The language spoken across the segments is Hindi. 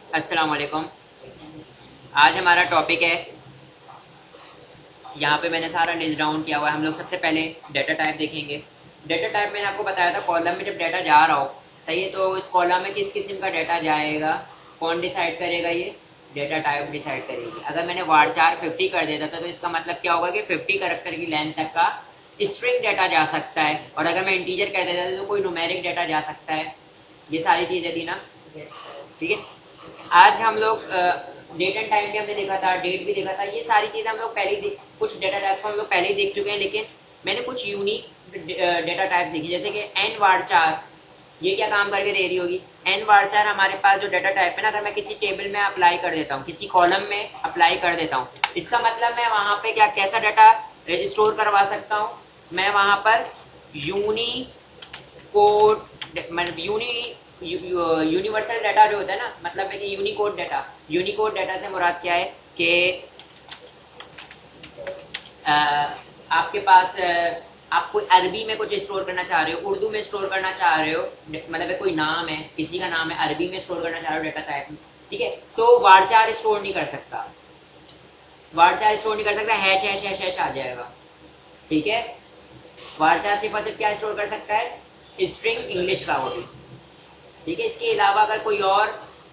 अस्सलाम वालेकुम। आज हमारा टॉपिक है, यहाँ पे मैंने सारा लिस्ट डाउन किया हुआ है। हम लोग सबसे पहले डेटा टाइप देखेंगे। डेटा टाइप मैंने आपको बताया था, कॉलम में जब डेटा जा रहा हो सही है, तो इस कॉलम में किस किस्म का डेटा जाएगा, कौन डिसाइड करेगा? ये डेटा टाइप डिसाइड करेगी। अगर मैंने वार्चार 50 कर देता था तो इसका मतलब क्या होगा कि 50 करेक्टर की लेंथ तक का स्ट्रिंग डेटा जा सकता है, और अगर मैं इंटीजर कर देता था तो कोई न्यूमेरिक डेटा जा सकता है। ये सारी चीज़ें थी ना, ठीक है। आज हम लोग डेट एंड टाइम भी हमने देखा था, डेट भी देखा था। ये सारी चीजें हम लोग पहले ही कुछ डेटा टाइप्स को हम लोग पहले ही देख चुके हैं, लेकिन मैंने कुछ यूनिक डेटा टाइप देखी, जैसे कि एन वार्चार। ये क्या काम करके दे रही होगी? एन वार्चार हमारे पास जो डेटा टाइप है ना, अगर मैं किसी टेबल में अप्लाई कर देता हूँ, किसी कॉलम में अप्लाई कर देता हूँ, इसका मतलब मैं वहां पे क्या कैसा डाटा स्टोर करवा सकता हूँ? मैं वहां पर यूनी कोड, मतलब यूनिवर्सल डाटा जो होता है ना, मतलब है कि यूनिकोड डाटा। यूनिकोड डाटा से मुराद क्या है कि आपके पास आप कोई अरबी में कुछ स्टोर करना चाह रहे हो, उर्दू में स्टोर करना चाह रहे हो, मतलब है कोई नाम है, किसी का नाम है, अरबी में स्टोर करना चाह रहे हो डेटा टाइप में, ठीक है, तो वारचार स्टोर नहीं कर सकता। वारचार स्टोर नहीं कर सकता, हैश हैश हैश हैश आ जाएगा, ठीक है। वारचार सिर्फ और सिर्फ क्या स्टोर कर सकता है? स्ट्रिंग इंग्लिश का, वो भी ठीक है। इसके अलावा अगर कोई और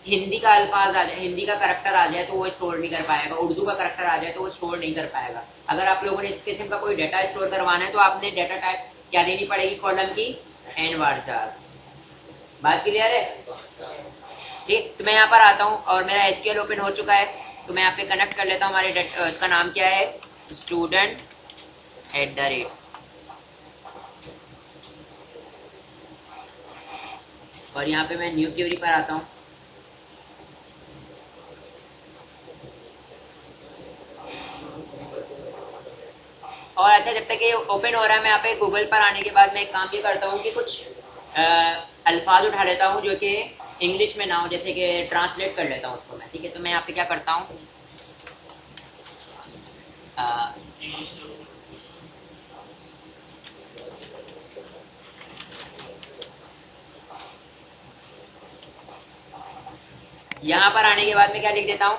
हिंदी का अल्फाज आ जाए, हिंदी का करेक्टर आ जाए, तो वो स्टोर नहीं कर पाएगा। उर्दू का करेक्टर आ जाए तो वो स्टोर नहीं कर पाएगा। अगर आप लोगों ने इस किस्म का कोई डाटा स्टोर करवाना है तो आपने डाटा टाइप क्या देनी पड़ेगी कॉलम की? एन वारचार। बात क्लियर है? ठीक, तो मैं यहाँ पर आता हूँ और मेरा एसक्यूएल ओपन हो चुका है, तो मैं यहाँ पे कनेक्ट कर लेता हूँ। हमारे उसका नाम क्या है? स्टूडेंट एट द रेट, और यहाँ पे मैं न्यू क्वेरी पर आता हूँ। और अच्छा, जब तक ये ओपन हो रहा है, मैं यहाँ पे गूगल पर आने के बाद मैं एक काम ये करता हूँ कि कुछ अल्फाज उठा लेता हूँ जो कि इंग्लिश में ना हो, जैसे कि ट्रांसलेट कर लेता हूँ उसको मैं, ठीक है। तो मैं यहाँ पे क्या करता हूँ, यहाँ पर आने के बाद मैं क्या लिख देता हूँ?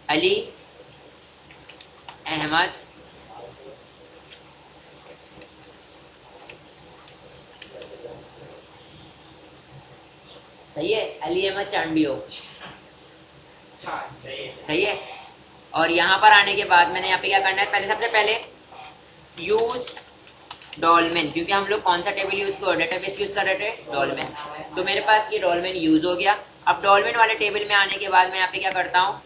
अली अहमद सही है, अली अहमद चांडियो सही है। और यहाँ पर आने के बाद मैंने यहाँ पे क्या करना है? पहले सबसे पहले यूज डॉलमेन, क्योंकि हम लोग कौन सा टेबल यूज कर डेटाबेस यूज कर रहे थे? डॉलमेन। तो मेरे पास ये डॉलमेन यूज हो गया। अब डॉलमेन वाले टेबल में आने के बाद मैं यहाँ पे क्या करता हूँ?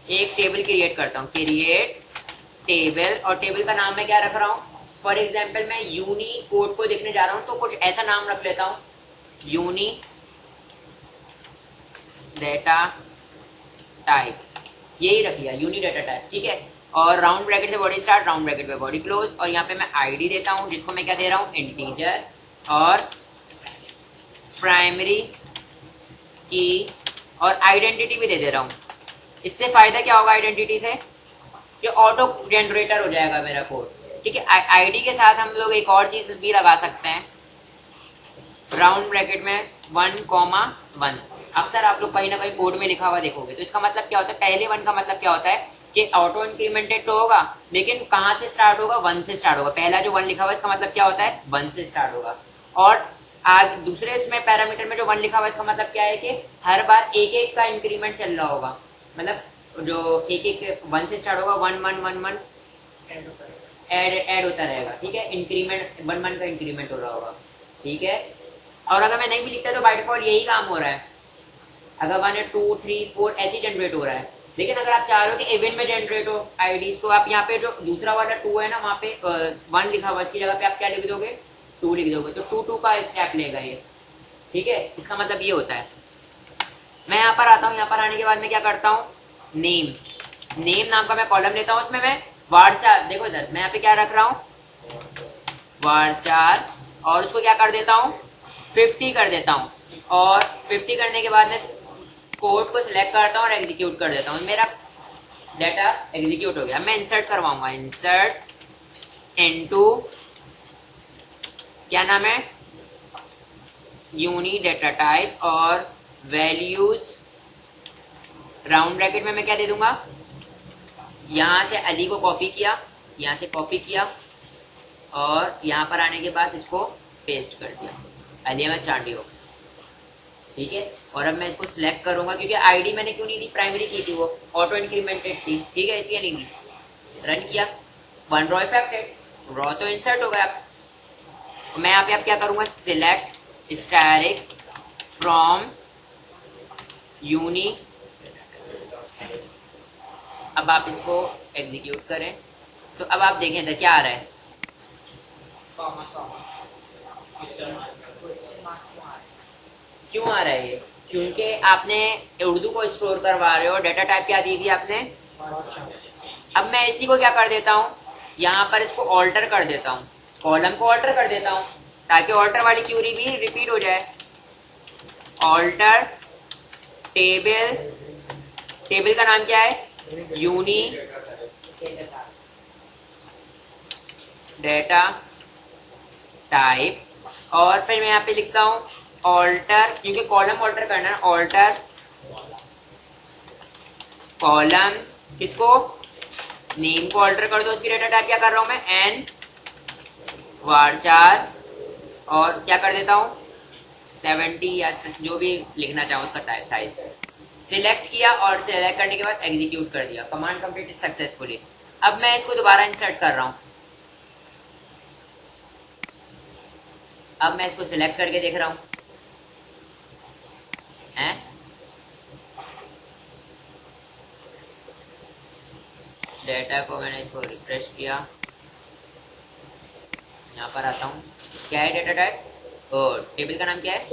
एक टेबल क्रिएट करता हूँ, क्रिएट टेबल, और टेबल का नाम मैं क्या रख रहा हूँ? फॉर एग्जाम्पल मैं यूनी कोड को देखने जा रहा हूँ, तो कुछ ऐसा नाम रख लेता हूँ, यूनी डेटा टाइप, यही रख लिया, यूनी डेटा टाइप, ठीक है। और राउंड ब्रैकेट से बॉडी स्टार्ट, राउंड ब्रैकेट पे बॉडी क्लोज, और यहाँ पे मैं आईडी देता हूँ, जिसको मैं क्या दे रहा हूँ? इंटीजर, और प्राइमरी की, और आइडेंटिटी भी दे रहा हूँ। इससे फायदा क्या होगा आइडेंटिटी से? कि ऑटो जनरेटर हो जाएगा मेरा कोड, ठीक है। आईडी के साथ हम लोग एक और चीज भी लगा सकते हैं, राउंड ब्रैकेट में 1,1। अक्सर आप लोग कहीं ना कहीं कोड में लिखा हुआ देखोगे, तो इसका मतलब क्या होता है? पहले 1 का मतलब क्या होता है कि ऑटो इंक्रीमेंटेड तो होगा, लेकिन कहाँ से स्टार्ट होगा? 1 से स्टार्ट होगा। पहला जो 1 लिखा हुआ है इसका मतलब क्या होता है? 1 से स्टार्ट होगा। और आज दूसरे इसमें पैरामीटर में जो 1 लिखा हुआ है इसका मतलब क्या है कि हर बार एक एक का इंक्रीमेंट चल रहा होगा, मतलब जो एक एक 1 से स्टार्ट होगा, 1 1 1 1 ऐड होता रहेगा, ठीक है। इंक्रीमेंट 1 1 का इंक्रीमेंट हो रहा होगा, ठीक है। और अगर मैं नहीं भी लिखता तो बाय डिफॉल्ट यही काम हो रहा है, अगर 1 2 3 4 ऐसे जनरेट हो रहा है। लेकिन अगर आप चाह रहे हो कि इवेंट में जनरेट हो आईडीज, तो आप यहाँ पे जो दूसरा वाला 2 है ना, वहाँ पे 1 लिखा हुआ, इसकी जगह पे आप क्या लिख दोगे? 2 लिख दोगे, तो 2 2 का स्टेप लेगा ये, ठीक है। इसका मतलब ये होता है। मैं यहाँ पर आता हूँ, यहाँ पर आने के बाद मैं क्या करता हूँ? नेम, नेम नाम का मैं कॉलम लेता हूँ, उसमें मैं वारचार, देखो इधर मैं यहाँ पे क्या रख रहा हूँ? वारचार, और उसको क्या कर देता हूँ? 50 कर देता हूँ, और 50 करने के बाद मैं कोड को सिलेक्ट करता हूँ और एग्जीक्यूट कर देता हूँ। मेरा डाटा एग्जीक्यूट हो गया। मैं इंसर्ट करवाऊंगा, इंसर्ट इनटू, क्या नाम है? यूनी डेटा टाइप, और वैल्यूज राउंड ब्रैकेट में मैं क्या दे दूंगा, यहां से अली को कॉपी किया, यहां से कॉपी किया और यहां पर आने के बाद इसको पेस्ट कर दिया, अली अहमद चांडियो। ठीक है, और अब मैं इसको सिलेक्ट करूंगा क्योंकि आईडी मैंने क्यों नहीं दी, प्राइमरी की थी, वो ऑटो इंक्रीमेंटेड थी। ठीक है, इसलिए नहीं दी। रन किया, वन रॉ इफेक्टेड, रॉ तो इंसर्ट हो गया। मैं यहाँ पे अब क्या करूंगा, सिलेक्ट स्टैटिक फ्रॉम यूनी। अब आप इसको एग्जीक्यूट करें तो अब आप देखें इधर क्या आ रहा है, क्यों आ रहा है ये, क्योंकि आपने उर्दू को स्टोर करवा रहे हो, डेटा टाइप क्या दी थी आपने। अब मैं इसी को क्या कर देता हूँ, यहाँ पर इसको ऑल्टर कर देता हूँ, कॉलम को ऑल्टर कर देता हूँ ताकि ऑल्टर वाली क्यूरी भी रिपीट हो जाए। ऑल्टर टेबल, टेबल का नाम क्या है, यूनी डेटा टाइप, और फिर मैं यहाँ पे लिखता हूँ ऑल्टर, क्योंकि कॉलम ऑल्टर करना है, ऑल्टर कॉलम, किसको, नेम को ऑल्टर कर दो। उसकी डेटा टाइप क्या कर रहा हूं मैं, एन varchar, और क्या कर देता हूं 70 या जो भी लिखना चाहूँ उसका साइज। सिलेक्ट किया और सिलेक्ट करने के बाद एग्जीक्यूट कर दिया, कमांड कंप्लीटेड सक्सेसफुली। अब मैं इसको दोबारा इंसर्ट कर रहा हूं, अब मैं इसको सिलेक्ट करके देख रहा हूं हैं, डेटा को मैंने इसको रिफ्रेश किया, यहाँ पर आता हूँ, क्या है डेटा टाइप, और टेबल का नाम क्या है,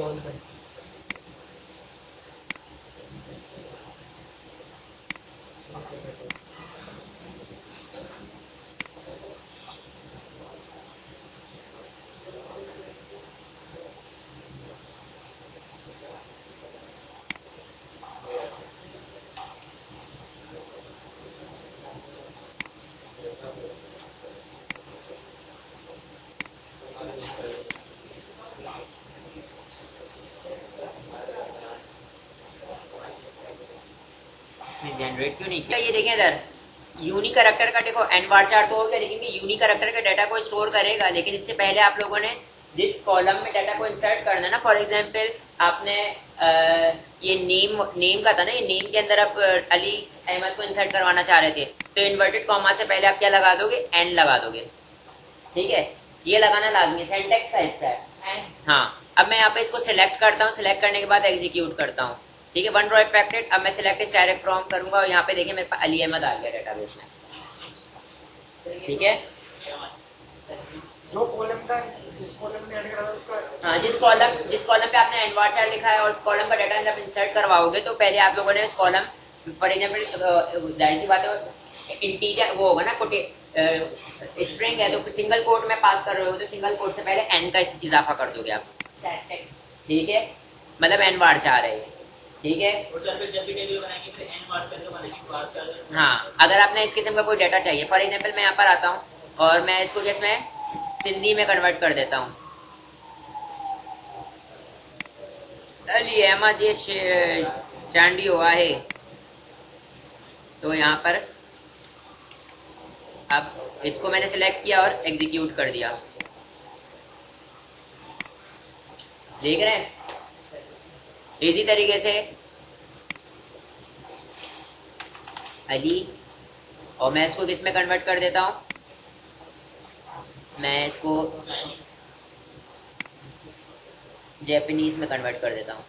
जनरेट क्यों नहीं किया। ये देखें इधर यूनिक कैरेक्टर का, देखो एन varchar तो हो गया, लेकिन ये यूनिक कैरेक्टर के डाटा को स्टोर करेगा, लेकिन इससे पहले आप लोगों ने जिस कॉलम में डाटा को इंसर्ट करना ना, फॉर एग्जांपल आपने ये नेम का था ना, ये नेम के अंदर आप अली अहमद को इंसर्ट करवाना चाह रहे थे, तो इन्वर्टेड कॉमा से पहले आप क्या लगा दोगे, एन लगा दोगे। ठीक है, ये लगाना लाजमी, सेंटेक्स का हिस्सा है। हाँ, अब मैं यहाँ पे इसको सिलेक्ट करता हूँ, सिलेक्ट करने के बाद एग्जीक्यूट करता हूँ। ठीक है, वन रॉ इफेक्टेड। अब मैं सिलेक्ट डायरेक्ट फ्रॉम करूंगा और यहाँ पे देखिए मेरे पास अली अहमद आ गया डेटाबेस में। ठीक है, जो कॉलम का जिस कॉलम में ऐड करा उसका, हाँ, जिस कॉलम पे आपने एन varchar लिखा है और उस कॉलम का डाटा जब इंसर्ट करवाओगे तो पहले आप लोगों ने उस कॉलम, फॉर एग्जाम्पल जाहिर सी बात है इंटीजर वो होगा ना, स्ट्रिंग है तो सिंगल कोट में पास कर रहे हो तो सिंगल कोट से पहले एन का इजाफा कर दोगे आप। ठीक है, मतलब एन varchar है। ठीक है, और सर फिर जब भी टेबल बनाएंगे फिर एन varchar तो बनेगी varchar। हाँ, अगर आपने इस किस्म का कोई डाटा चाहिए, फॉर एग्जाम्पल मैं यहाँ पर आता हूँ और मैं इसको जिसमें सिंधी में कन्वर्ट कर देता हूँ, अली अहमद ये चांडियो है, तो यहाँ पर अब इसको मैंने सिलेक्ट किया और एग्जीक्यूट कर दिया। देख रहे हैं, इसी तरीके से अली, और मैं इसको किस में कन्वर्ट कर देता हूँ, मैं इसको जापानीज में कन्वर्ट कर देता हूँ।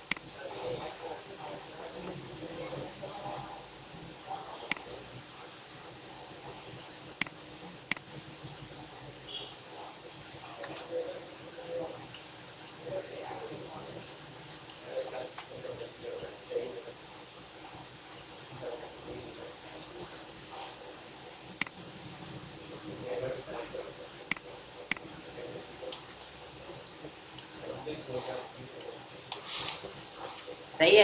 सही है,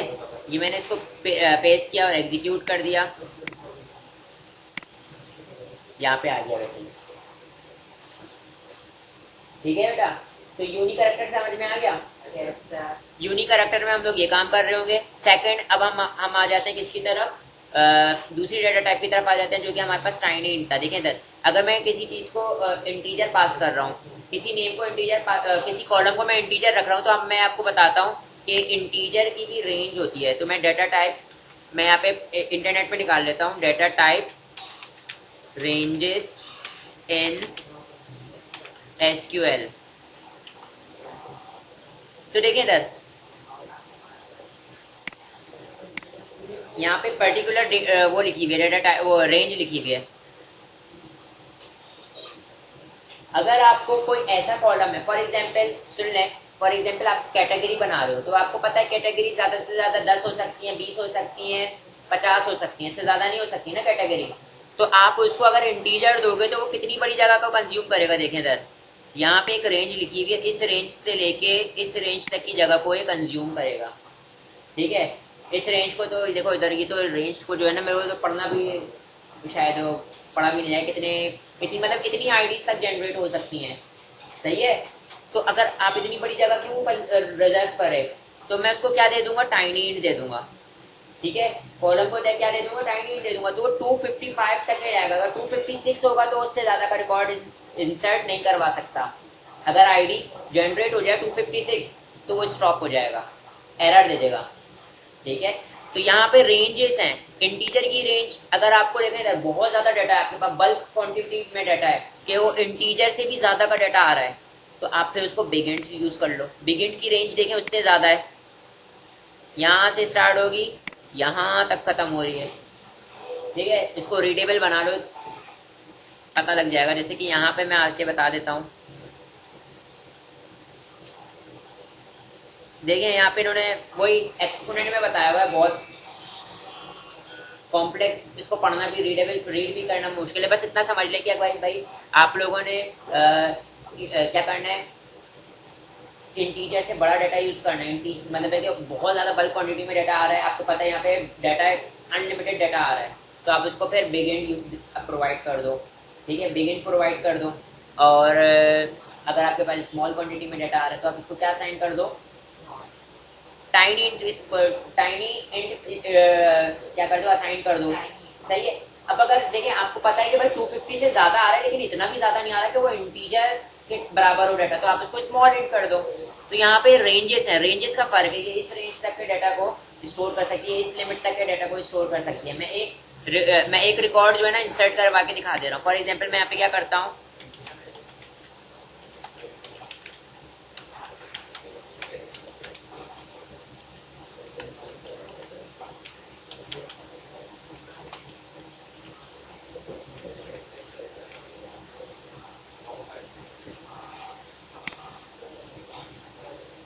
ये मैंने इसको पेस्ट किया और एग्जीक्यूट कर दिया, यहाँ पे आ गया वैसे। ठीक है बेटा, तो यूनिक कैरेक्टर समझ में आ गया। यूनिक कैरेक्टर में हम लोग ये काम कर रहे होंगे। सेकंड, अब हम आ जाते हैं किसकी तरफ, दूसरी डाटा टाइप की तरफ आ जाते हैं जो कि हमारे पास टाइनी इंट था। देखिए इधर, अगर मैं किसी चीज को इंटीजर पास कर रहा हूँ, किसी नेम को इंटीजर, किसी कॉलम को मैं इंटीजर रख रहा हूँ, तो अब मैं आपको बताता हूँ कि इंटीजर की भी रेंज होती है। तो मैं डाटा टाइप, मैं यहाँ पे इंटरनेट पे निकाल लेता हूँ, data type ranges in SQL। तो देखिए इधर, यहाँ पे पर्टिकुलर वो लिखी हुई है, डाटा वो रेंज लिखी हुई है। अगर आपको कोई ऐसा कॉलम है, फॉर एग्जांपल सुन लें, फॉर एग्जांपल आप कैटेगरी बना रहे हो, तो आपको पता है कैटेगरी ज्यादा से ज्यादा 10 हो सकती है, 20 हो सकती है, 50 हो सकती है, इससे ज्यादा नहीं हो सकती ना कैटेगरी। तो आप उसको अगर इंटीजर दोगे तो वो कितनी बड़ी जगह को कंज्यूम करेगा। देखें इधर, यहाँ पे एक रेंज लिखी हुई है, इस रेंज से लेके इस रेंज तक की जगह को ये कंज्यूम करेगा। ठीक है, इस रेंज को तो देखो इधर, ये तो रेंज को जो है ना, मेरे को तो पढ़ना भी शायद पढ़ा भी नहीं है, इतनी मतलब कितनी आईडीज तक जनरेट हो सकती हैं। सही है, तो अगर आप इतनी बड़ी जगह क्यों रिजर्व करें, तो मैं उसको क्या दे दूंगा, टाइनी इंट दे दूंगा। ठीक है, कॉलम को क्या दे दूंगा, टाइनी इंट दे दूंगा। तो वो 255 तक ले जाएगा। अगर 256 होगा तो उससे ज्यादा का रिकॉर्ड इंसर्ट नहीं करवा सकता। अगर आईडी जनरेट हो जाए 256 तो वो स्टॉप हो जाएगा, एरर दे देगा। ठीक है, तो यहाँ पे रेंजेस हैं, इंटीजर की रेंज। अगर आपको देखें इधर बहुत ज्यादा डाटा है आपके पास, बल्क क्वांटिटी में डाटा है कि वो इंटीजर से भी ज्यादा का डाटा आ रहा है, तो आप फिर उसको बिग इंट यूज कर लो। बिग इंट की रेंज देखें उससे ज्यादा है, यहाँ से स्टार्ट होगी यहाँ तक खत्म हो रही है। ठीक है, इसको रीडेबल बना लो, पता लग जाएगा। जैसे कि यहाँ पे मैं आके बता देता हूँ, देखिए यहाँ पे इन्होंने वही एक्सपोनेंट में बताया हुआ है, बहुत कॉम्प्लेक्स, इसको पढ़ना भी, रीड भी करना मुश्किल है। बस इतना समझ ले कि भाई आप लोगों ने क्या करना है, इंटीजर से बड़ा डाटा यूज करना है। मतलब है कि बहुत ज्यादा बल्क क्वांटिटी में डाटा आ रहा है, आपको पता है यहाँ पे डाटा अनलिमिटेड डाटा आ रहा है, तो आप उसको फिर बिग इंट प्रोवाइड कर दो। ठीक है, बिग इंट प्रोवाइड कर दो। और अगर आपके पास स्मॉल क्वांटिटी में डाटा आ रहा है तो आप इसको क्या साइन कर दो, टाइनी इंट क्या कर दो, असाइन कर दो। सही है, अब अगर देखें आपको पता है कि भाई 250 से ज्यादा आ रहा है, लेकिन इतना भी ज्यादा नहीं आ रहा है कि वो इंटीजर के बराबर हो डाटा, तो आप उसको स्मॉल इंट कर दो। तो यहाँ पे रेंजेस हैं, रेंजेस का फर्क है कि इस रेंज तक के डाटा को स्टोर कर सकती है, इस लिमिट तक के डाटा को स्टोर कर सकती है। मैं एक रिकॉर्ड जो है ना इंसर्ट करवा के दिखा दे रहा हूँ। फॉर एग्जाम्पल मैं यहाँ पे क्या करता हूँ,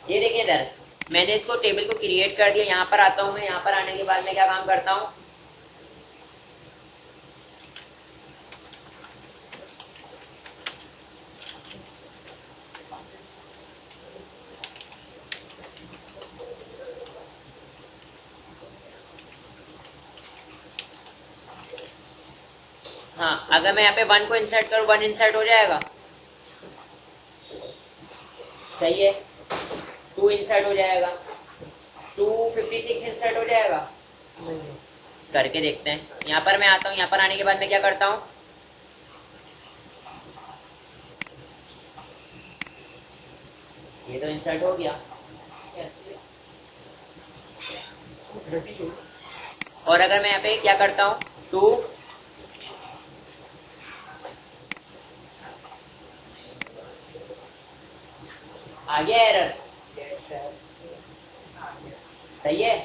ये देखिए इधर मैंने इसको टेबल को क्रिएट कर दिया। यहाँ पर आता हूँ मैं, यहाँ पर आने के बाद मैं क्या काम करता हूँ, हाँ, अगर मैं यहाँ पे 1 को इंसर्ट करूँ, 1 इंसर्ट हो जाएगा। सही है, 2 इंसर्ट हो जाएगा, 256 इंसर्ट हो जाएगा। करके देखते हैं। यहाँ पर मैं आता हूँ, यहाँ पर आने के बाद मैं क्या करता हूँ, ये तो इंसर्ट हो गया। और अगर मैं यहाँ पे क्या करता हूँ, 2 आ गया एरर। सही है,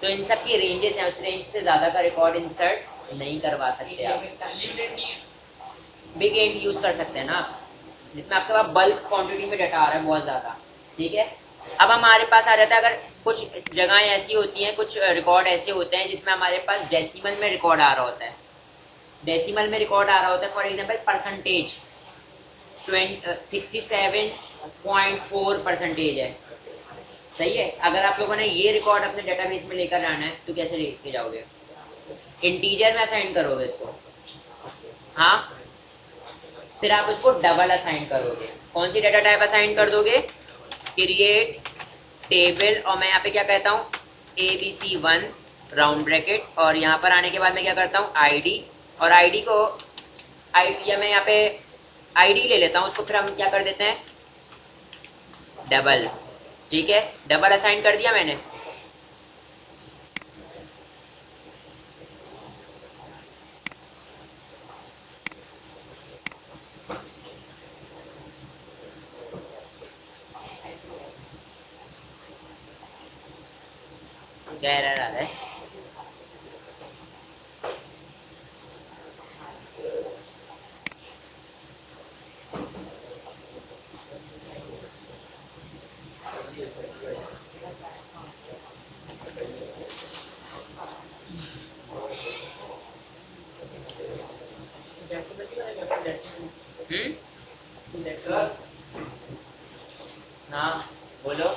तो इन सब की रेंजेस हैं, उस रेंज से ज्यादा का रिकॉर्ड इंसर्ट नहीं करवा सकते आप। बिग इंट यूज कर सकते हैं ना आप, जिसमें आपके पास बल्क क्वांटिटी में डाटा आ रहा है बहुत ज्यादा। ठीक है, अब हमारे पास आ जाता है, अगर कुछ जगहें ऐसी होती हैं, कुछ रिकॉर्ड ऐसे होते हैं जिसमें हमारे पास डेसिमल में रिकॉर्ड आ रहा होता है। डेसिमल में रिकॉर्ड आ रहा होता है, फॉर एग्जाम्पल परसेंटेज 67.4% है। सही है, अगर आप लोगों ने ये रिकॉर्ड अपने डेटाबेस में लेकर जाना है तो कैसे लेके जाओगे, इंटीजर में असाइन करोगे इसको, हाँ, फिर आप उसको डबल असाइन करोगे। कौन सी डाटा टाइप असाइन कर दोगे, क्रिएट टेबल, और मैं यहाँ पे क्या कहता हूँ ABC1 राउंड ब्रैकेट, और यहाँ पर आने के बाद मैं क्या करता हूँ ID, और ID को या मैं यहाँ पे ID ले लेता हूँ, उसको फिर हम क्या कर देते हैं डबल। ठीक है, डबल असाइन कर दिया मैंने। क्या एरर आ रहा है? हाँ बोलो,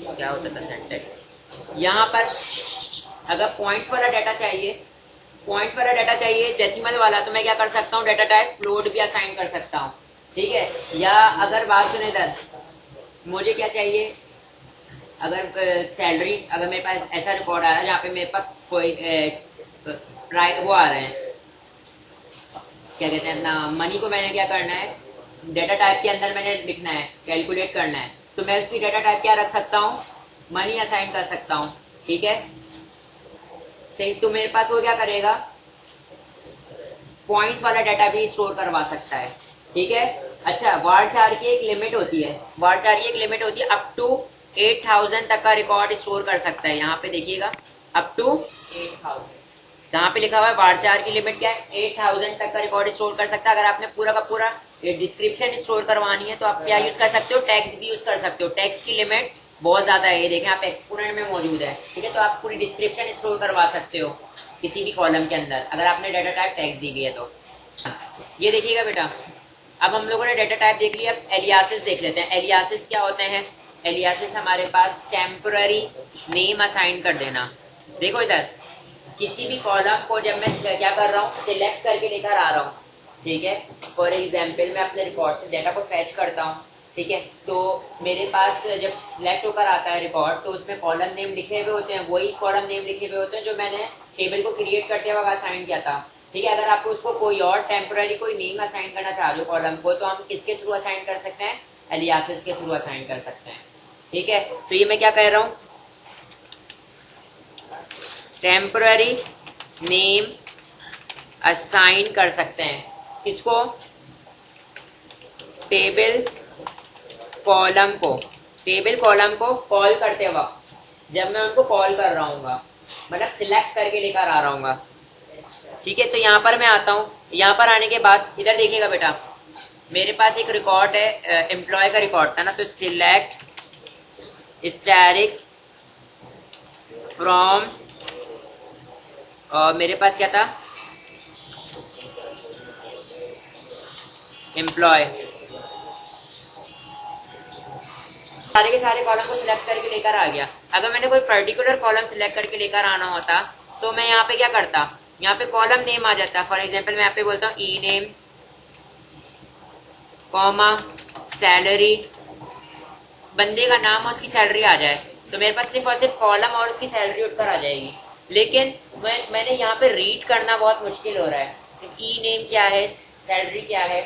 क्या होता था सिंटेक्स? यहाँ पर अगर पॉइंट्स वाला डाटा चाहिए, डेसिमल वाला, तो मैं क्या कर सकता हूँ डाटा टाइप फ्लोट भी असाइन कर सकता हूँ। ठीक है, या अगर बात सुने इधर, मुझे क्या चाहिए, अगर सैलरी, अगर मेरे पास ऐसा रिकॉर्ड आ रहा है जहाँ पे मेरे पास कोई वो आ रहे हैं, क्या कहते हैं अपना मनी को मैंने क्या करना है डेटा टाइप के अंदर मैंने लिखना है, कैलकुलेट करना है, तो मैं उसकी डेटा टाइप क्या रख सकता हूँ, मनी असाइन कर सकता हूँ। ठीक है सही, तो मेरे पास वो क्या करेगा, पॉइंट्स वाला डाटा भी स्टोर करवा सकता है। ठीक है, अच्छा वार्चार की एक लिमिट होती है, अप टू 8000 तक का रिकॉर्ड स्टोर कर सकता है। यहाँ पे देखिएगा अप टू 8000, जहाँ पे लिखा हुआ है वार्चार की लिमिट क्या है, 8000 तक का रिकॉर्ड स्टोर कर सकता है। अगर आपने पूरा का पूरा डिस्क्रिप्शन स्टोर करवानी है तो आप क्या यूज कर सकते हो, टैग्स भी यूज कर सकते हो। टैग्स की लिमिट बहुत ज्यादा है, ये देखें आप एक्सपोनेंट में मौजूद है। ठीक है, तो आप पूरी डिस्क्रिप्शन स्टोर करवा सकते हो किसी भी कॉलम के अंदर, अगर आपने डाटा टाइप टैग्स दी हुई है तो। ये देखिएगा बेटा, अब हम लोगों ने डाटा टाइप देख लिया, अब एलियासिस देख लेते हैं। एलियासिस क्या होते हैं? एलियासिस हमारे पास टेम्पररी नेम असाइन कर देना। देखो इधर, किसी भी कॉलम को जब मैं क्या कर रहा हूँ, सिलेक्ट करके लेकर आ रहा हूँ। ठीक है, फॉर एग्जाम्पल मैं अपने रिकॉर्ड से डाटा को फैच करता हूँ। ठीक है, तो मेरे पास जब सिलेक्ट होकर आता है रिकॉर्ड, तो उसमें कॉलम नेम लिखे हुए होते हैं, वही कॉलम नेम लिखे हुए होते हैं जो मैंने टेबल को क्रिएट करते वक्त असाइन किया था। ठीक है, अगर आपको उसको कोई और टेम्पररी कोई नेम असाइन करना चाह रहे हो कॉलम को, तो हम किसके थ्रू असाइन कर सकते हैं, एलियासिस के थ्रू असाइन कर सकते हैं। ठीक है, तो ये मैं क्या कह रहा हूँ, टेम्पररी नेम असाइन कर सकते हैं किसको, टेबल कॉलम को कॉल करते वक्त, जब मैं उनको कॉल कर रहा हूँ, मतलब सिलेक्ट करके लेकर आ रहा हूँ। ठीक है, तो यहाँ पर मैं आता हूँ, यहाँ पर आने के बाद इधर देखिएगा बेटा, मेरे पास एक रिकॉर्ड है, एम्प्लॉय का रिकॉर्ड था ना, तो सिलेक्ट स्टैटिक फ्रॉम, और मेरे पास क्या था, एम्प्लॉय। सारे के सारे कॉलम को सिलेक्ट करके लेकर आ गया। अगर मैंने कोई पर्टिकुलर कॉलम सिलेक्ट करके लेकर आना होता, तो मैं यहाँ पे क्या करता, यहाँ पे कॉलम नेम आ जाता। फॉर एग्जांपल मैं यहाँ पे बोलता हूँ ई नेम कॉमा सैलरी, बंदे का नाम और उसकी सैलरी आ जाए, तो मेरे पास सिर्फ और सिर्फ कॉलम और उसकी सैलरी उठकर आ जाएगी। लेकिन मैंने यहाँ पे रीड करना बहुत मुश्किल हो रहा है, ई नेम क्या है, सैलरी क्या है।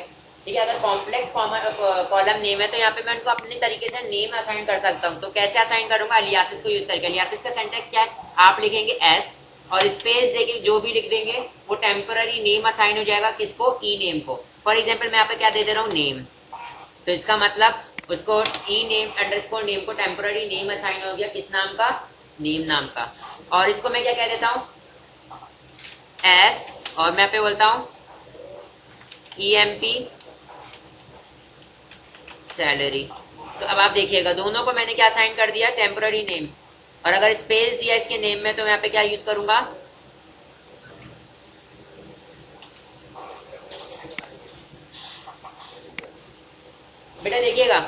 ठीक है, अगर कॉम्प्लेक्स कॉलम नेम है तो यहाँ पे मैं उनको अपने तरीके से नेम असाइन कर सकता हूँ। तो कैसे असाइन करूंगा, एलियासिस को यूज करके। एलियासिस का सिंटेक्स क्या है, आप लिखेंगे एस और स्पेस देके जो भी लिख देंगे वो टेम्पररी नेम असाइन हो जाएगा किसको, ई नेम को। फॉर एग्जाम्पल मैं यहाँ पे क्या दे दे रहा हूँ, नेम, तो इसका मतलब उसको ई नेम अंडरस्कोर नेम को टेम्पररी नेम असाइन हो गया, किस नाम का, नेम नाम का। और इसको मैं क्या कह देता हूँ, एस, और मैं यहाँ पे बोलता हूँ EMP सैलरी। तो अब आप देखिएगा दोनों को मैंने क्या असाइन कर दिया, टेम्पररी नेम। और अगर स्पेस दिया इसके नेम में, तो मैं यहाँ पे क्या यूज करूंगा, बेटा देखिएगा,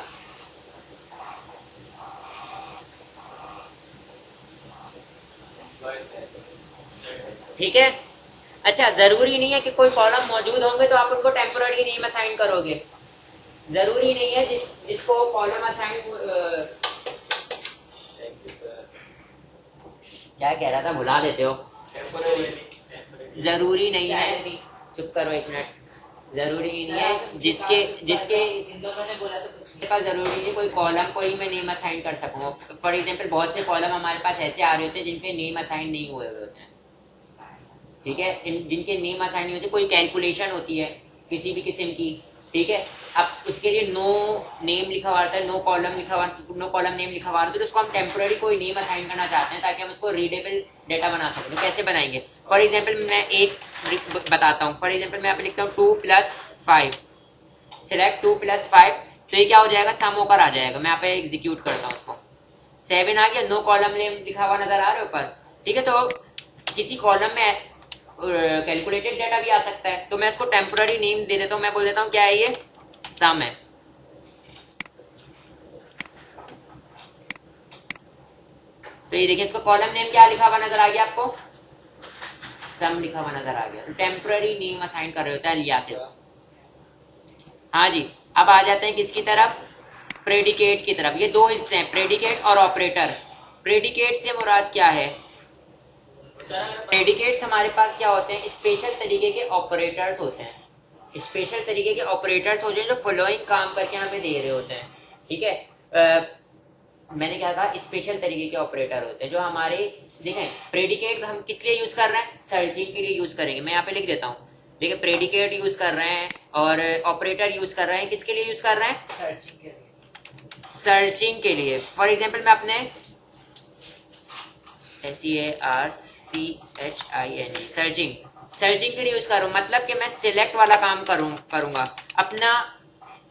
ठीक है। अच्छा, जरूरी नहीं है कि कोई कॉलम मौजूद होंगे तो आप उनको टेम्पररी नेम असाइन करोगे। जरूरी नहीं है जिसको कॉलम असाइन क्या कह रहा था भुला देते हो। जरूरी नहीं है, चुप करो एक मिनट। जरूरी नहीं है जिसके पास जरूरी नहीं है कोई कॉलम को ही मैं नेम असाइन कर सकूँ। फॉर एग्जाम्पल बहुत से कॉलम हमारे पास ऐसे आ रहे होते हैं जिनके नेम असाइन नहीं हुए हुए होते हैं, ठीक है। जिनके नेम असाइन नहीं होते, कोई कैलकुलेशन होती है किसी भी किस्म की, ठीक है। अब उसके लिए नो नेम लिखा हुआ है, नो कॉलम नेम लिखा हुआ है, तो उसको हम टेम्पोररी कोई नेम असाइन करना चाहते हैं ताकि हम उसको रीडेबल डेटा बना सकें। तो कैसे बनाएंगे? फॉर एग्जाम्पल मैं एक बताता हूँ। फॉर एग्जाम्पल मैं यहाँ पे लिखता हूँ 2+5, सिलेक्ट 2+5, तो ये क्या हो जाएगा, सम होकर आ जाएगा। मैं यहाँ पे एग्जीक्यूट करता हूँ उसको, 7 आ गया, नो कॉलम नेम लिखा हुआ नजर आ रहा है ऊपर, ठीक है। तो किसी कॉलम में कैलकुलेटेड डेटा भी आ सकता है, तो मैं इसको टेम्पोररी नेम दे देता हूँ। मैं बोल देता हूँ क्या है, ये सम है। तो ये देखिए, इसको कॉलम नेम क्या लिखा हुआ नजर आ गया आपको, सम लिखा हुआ नजर आ गया। तो टेम्पोररी नेम असाइन कर रहे होता है एलियासिस। हाँ जी, अब आ जाते हैं किसकी तरफ, प्रेडिकेट की तरफ। ये दो हिस्से हैं, प्रेडिकेट और ऑपरेटर। प्रेडिकेट से मुराद क्या है? प्रेडिकेट्स हमारे पास क्या होते हैं, स्पेशल तरीके के ऑपरेटर्स होते हैं। स्पेशल तरीके के ऑपरेटर्स होते हैं जो फॉलोइंग काम करके हमें दे रहे होते हैं, ठीक है। मैंने क्या कहा, स्पेशल तरीके के ऑपरेटर होते हैं जो हमारे, देखें प्रेडिकेट हम किस लिए यूज कर रहे हैं, सर्चिंग के लिए यूज करेंगे। मैं यहाँ पे लिख देता हूँ, देखिए प्रेडिकेट यूज कर रहे हैं और ऑपरेटर यूज कर रहे हैं, किसके लिए यूज कर रहे हैं, सर्चिंग के लिए। सर्चिंग के लिए। फॉर एग्जाम्पल मैं अपने सर्चिंग के लिए यूज करूँ, मतलब कि मैं सिलेक्ट वाला काम करूंगा। अपना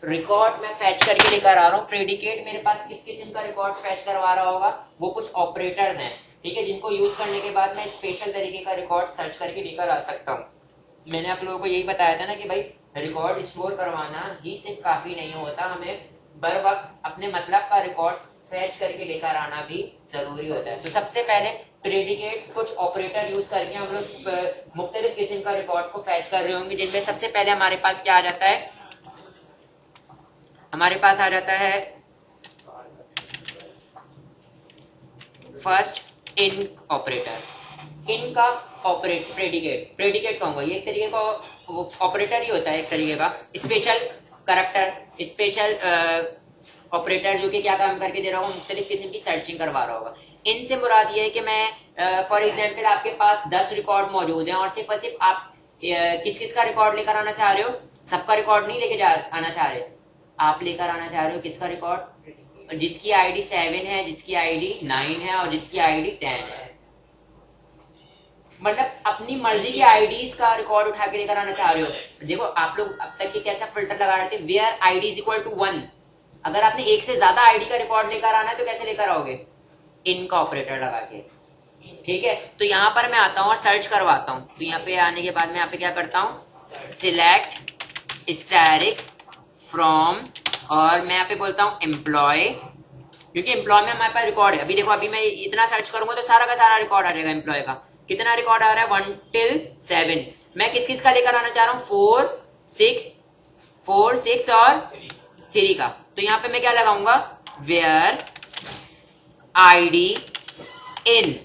रिकॉर्ड मैं फैच करके लेकर आ रहा हूँ। प्रेडिकेट मेरे पास किस किस्म का रिकॉर्ड फैच करवा रहा होगा, वो कुछ ऑपरेटर्स हैं, ठीक है, जिनको यूज करने के बाद मैं स्पेशल तरीके का रिकॉर्ड सर्च करके लेकर आ सकता हूँ। मैंने आप लोगों को यही बताया था ना कि भाई रिकॉर्ड स्टोर करवाना ही सिर्फ काफी नहीं होता, हमें बर वक्त अपने मतलब का रिकॉर्ड फैच करके लेकर आना भी जरूरी होता है। तो सबसे पहले प्रेडिकेट कुछ ऑपरेटर यूज करके हम लोग मुख्तलिफ किस्म का रिकॉर्ड को फैच कर रहे होंगे, जिनमें सबसे पहले हमारे पास क्या आ जाता है, हमारे पास आ जाता है फर्स्ट इन ऑपरेटर। इन का प्रेडिकेट कहूंगा, ये एक तरीके का ऑपरेटर ही होता है, एक तरीके का स्पेशल करैक्टर, स्पेशल ऑपरेटर जो कि क्या काम करके दे रहा होगा, मुख्तलिफ किस्म की सर्चिंग करवा रहा होगा। इनसे मुराद ये है कि मैं फॉर एग्जाम्पल आपके पास 10 रिकॉर्ड मौजूद हैं और सिर्फ आप किस किस का रिकॉर्ड लेकर आना चाह रहे हो, सबका रिकॉर्ड नहीं लेके आना चाह रहे, आप लेकर आना चाह रहे हो किसका रिकॉर्ड, जिसकी आईडी 7 है, जिसकी आईडी 9 है और जिसकी आईडी 10 है। मतलब अपनी मर्जी की आईडीज का रिकॉर्ड उठा के लेकर आना चाह रहे हो। देखो आप लोग अब तक के कैसा फिल्टर लगा रहे थे, where ID is equal to 1। अगर आपने एक से ज्यादा आईडी का रिकॉर्ड लेकर आना है तो कैसे लेकर आओगे, इनका ऑपरेटर लगा के, ठीक है। तो यहाँ पर मैं आता हूँ और सर्च करवाता हूँ। तो यहाँ पे आने के बाद मैं यहाँ पे क्या करता हूँ, सिलेक्ट स्टैटिक फ्रॉम, और मैं यहाँ पे बोलता हूँ एम्प्लॉय, क्योंकि एम्प्लॉय में हमारे पास रिकॉर्ड है। अभी देखो, अभी मैं इतना सर्च करूंगा तो सारा का सारा रिकॉर्ड आ जाएगा एम्प्लॉय का। कितना रिकॉर्ड आ रहा है, 1 till 7। मैं किस किस का लेकर आना चाह रहा हूँ, 4 6 और 3 का। तो यहाँ पे मैं क्या लगाऊंगा, where ID in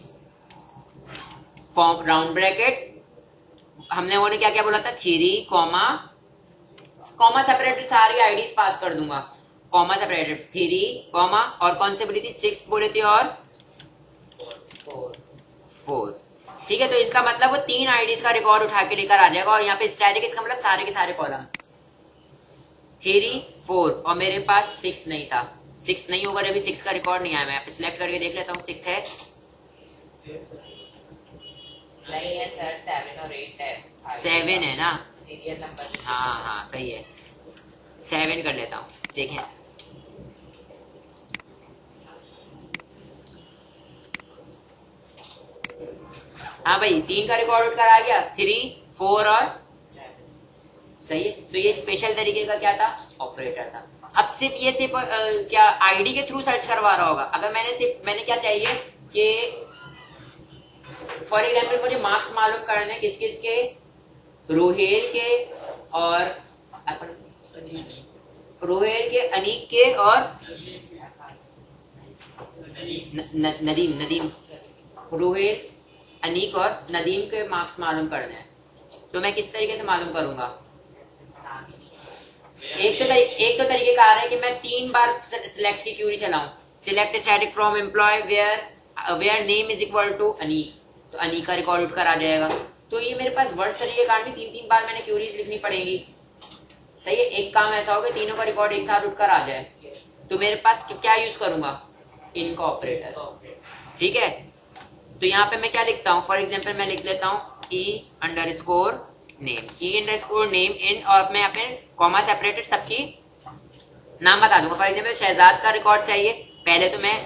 round bracket, हमने वो क्या क्या बोला था, 3 कॉमा सेपरेटेड सारी आईडीज पास कर दूंगा, कॉमा सेपरेटेड 3 कॉमा, और कौन से बोली थी, 6 बोले थे और 4, ठीक है। तो इसका मतलब वो 3 आईडीज का रिकॉर्ड उठा के लेकर आ जाएगा। और यहाँ पे स्टैटिक, इसका मतलब सारे के सारे कॉलम 3 4, और मेरे पास 6 नहीं था, 6 नहीं होगा, अभी 6 का रिकॉर्ड नहीं आया। मैं यहाँ पे सिलेक्ट करके देख लेता हूँ 6 है, नहीं है सर, 7 और 8 है, 7 है ना, सीरियल नंबर। हाँ हाँ सही है, 7 कर लेता हूँ। देखें हाँ भाई, 3 का रिकॉर्ड उठकर आ गया, 3 4 और सही है। तो ये स्पेशल तरीके का क्या था, ऑपरेटर था। अब सिर्फ क्या आईडी के थ्रू सर्च करवा रहा होगा। अगर मैंने क्या चाहिए कि फॉर एग्जाम्पल मुझे मार्क्स मालूम करने किस किस के, रोहेल के और रोहेल के, अनीक के और नदीम नदीम रोहेल, अनीक और नदीम के मार्क्स मालूम करने हैं। तो मैं किस तरीके से मालूम करूंगा? एक तो तरीके का आ रहा है कि मैं 3 बार सिलेक्ट की क्यूरी चलाऊं। Select static from employ where name is equal to Aneek, तो अनीक का रिकॉर्ड उठकर आ जाएगा। तो ये मेरे पास वर्ड तरीके कारण 3 बार मैंने क्यूरीज लिखनी पड़ेगी। सही है, एक काम ऐसा होगा तीनों का रिकॉर्ड एक साथ उठकर आ जाए। तो मेरे पास क्या यूज करूंगा? इनका ऑपरेटर। ठीक है, तो यहाँ पे मैं क्या लिखता हूँ? फॉर एग्जाम्पल मैं लिख लेता हूँ e_name, e_name इन, और मैं यहाँ पे कॉमा सेपरेटेड सबकी नाम बता दूंगा। फॉर एग्जाम्पल शहजाद का रिकॉर्ड चाहिए, पहले तो मैं